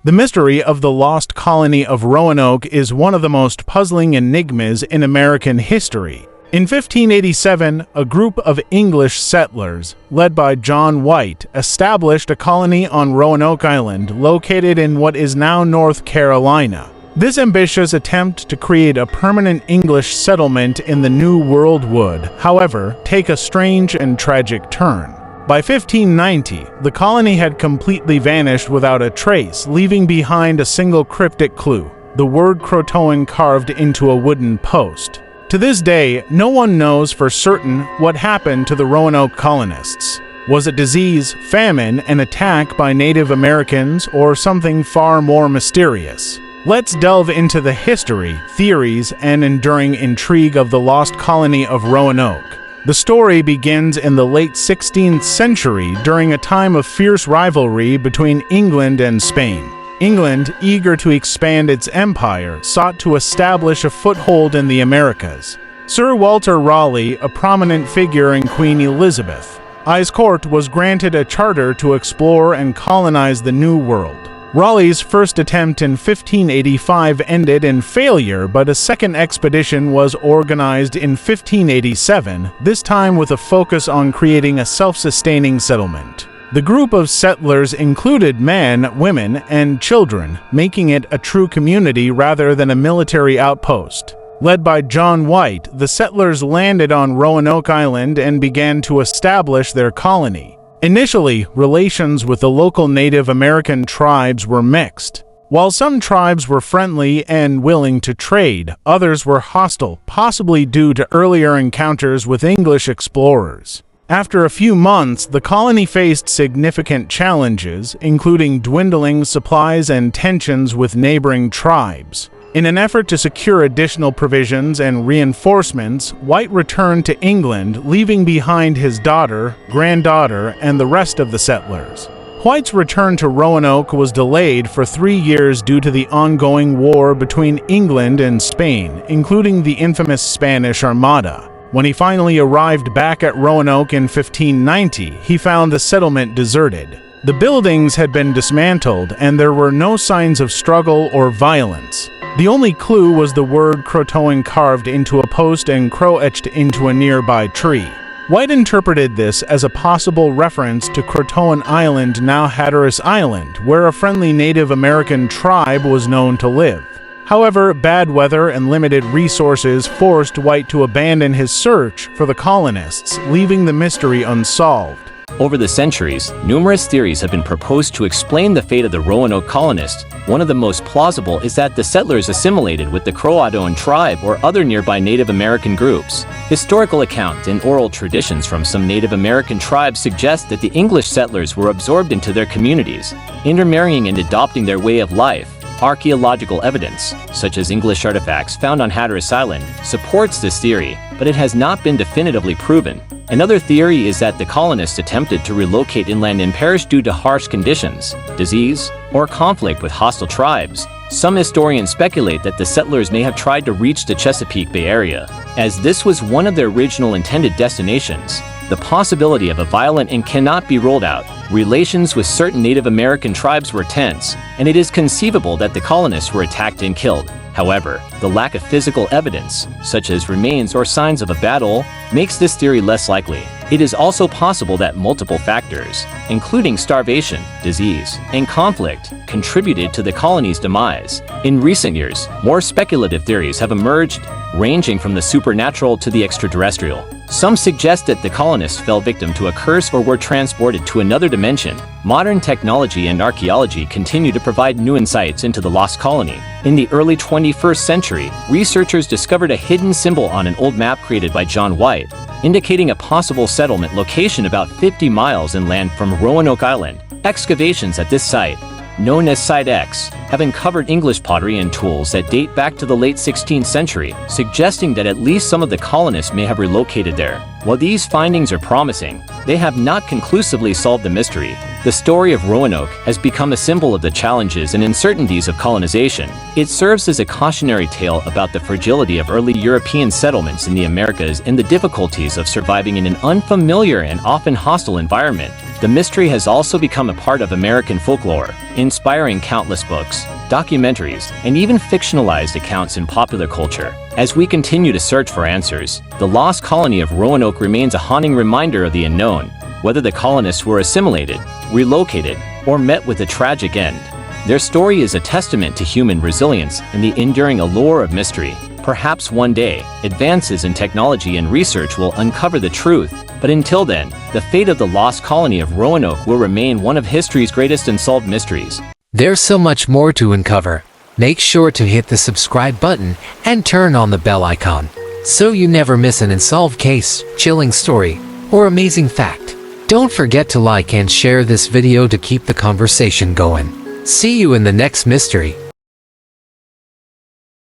The mystery of the Lost Colony of Roanoke is one of the most puzzling enigmas in American history. In 1587, a group of English settlers, led by John White, established a colony on Roanoke Island, located in what is now North Carolina. This ambitious attempt to create a permanent English settlement in the New World would, however, take a strange and tragic turn. By 1590, the colony had completely vanished without a trace, leaving behind a single cryptic clue, the word CROATOAN carved into a wooden post. To this day, no one knows for certain what happened to the Roanoke colonists. Was it disease, famine, an attack by Native Americans, or something far more mysterious? Let's delve into the history, theories, and enduring intrigue of the Lost Colony of Roanoke. The story begins in the late 16th century during a time of fierce rivalry between England and Spain. England, eager to expand its empire, sought to establish a foothold in the Americas. Sir Walter Raleigh, a prominent figure in Queen Elizabeth's court, was granted a charter to explore and colonize the New World. Raleigh's first attempt in 1585 ended in failure, but a second expedition was organized in 1587, this time with a focus on creating a self-sustaining settlement. The group of settlers included men, women, and children, making it a true community rather than a military outpost. Led by John White, the settlers landed on Roanoke Island and began to establish their colony. Initially, relations with the local Native American tribes were mixed. While some tribes were friendly and willing to trade, others were hostile, possibly due to earlier encounters with English explorers. After a few months, the colony faced significant challenges, including dwindling supplies and tensions with neighboring tribes. In an effort to secure additional provisions and reinforcements, White returned to England, leaving behind his daughter, granddaughter, and the rest of the settlers. White's return to Roanoke was delayed for 3 years due to the ongoing war between England and Spain, including the infamous Spanish Armada. When he finally arrived back at Roanoke in 1590, he found the settlement deserted. The buildings had been dismantled, and there were no signs of struggle or violence. The only clue was the word CROATOAN carved into a post and crow-etched into a nearby tree. White interpreted this as a possible reference to CROATOAN Island, now Hatteras Island, where a friendly Native American tribe was known to live. However, bad weather and limited resources forced White to abandon his search for the colonists, leaving the mystery unsolved. Over the centuries, numerous theories have been proposed to explain the fate of the Roanoke colonists. One of the most plausible is that the settlers assimilated with the CROATOAN tribe or other nearby Native American groups. Historical accounts and oral traditions from some Native American tribes suggest that the English settlers were absorbed into their communities, intermarrying and adopting their way of life. Archaeological evidence, such as English artifacts found on Hatteras Island, supports this theory, but it has not been definitively proven. Another theory is that the colonists attempted to relocate inland and perished due to harsh conditions, disease, or conflict with hostile tribes. Some historians speculate that the settlers may have tried to reach the Chesapeake Bay area, as this was one of their original intended destinations. The possibility of a violent and cannot be ruled out. Relations with certain Native American tribes were tense, and it is conceivable that the colonists were attacked and killed. However, the lack of physical evidence, such as remains or signs of a battle, makes this theory less likely. It is also possible that multiple factors, including starvation, disease, and conflict, contributed to the colony's demise. In recent years, more speculative theories have emerged, ranging from the supernatural to the extraterrestrial. Some suggest that the colonists fell victim to a curse or were transported to another dimension. Modern technology and archaeology continue to provide new insights into the lost colony. In the early 21st century, researchers discovered a hidden symbol on an old map created by John White, indicating a possible settlement location about 50 miles inland from Roanoke Island. Excavations at this site, known as Site X, have uncovered English pottery and tools that date back to the late 16th century, suggesting that at least some of the colonists may have relocated there. While these findings are promising, they have not conclusively solved the mystery. The story of Roanoke has become a symbol of the challenges and uncertainties of colonization. It serves as a cautionary tale about the fragility of early European settlements in the Americas and the difficulties of surviving in an unfamiliar and often hostile environment. The mystery has also become a part of American folklore, inspiring countless books, documentaries, and even fictionalized accounts in popular culture. As we continue to search for answers, the Lost Colony of Roanoke remains a haunting reminder of the unknown, whether the colonists were assimilated, relocated, or met with a tragic end. Their story is a testament to human resilience and the enduring allure of mystery. Perhaps one day, advances in technology and research will uncover the truth, but until then, the fate of the Lost Colony of Roanoke will remain one of history's greatest unsolved mysteries. There's so much more to uncover. Make sure to hit the subscribe button and turn on the bell icon, so you never miss an unsolved case, chilling story, or amazing fact. Don't forget to like and share this video to keep the conversation going. See you in the next mystery.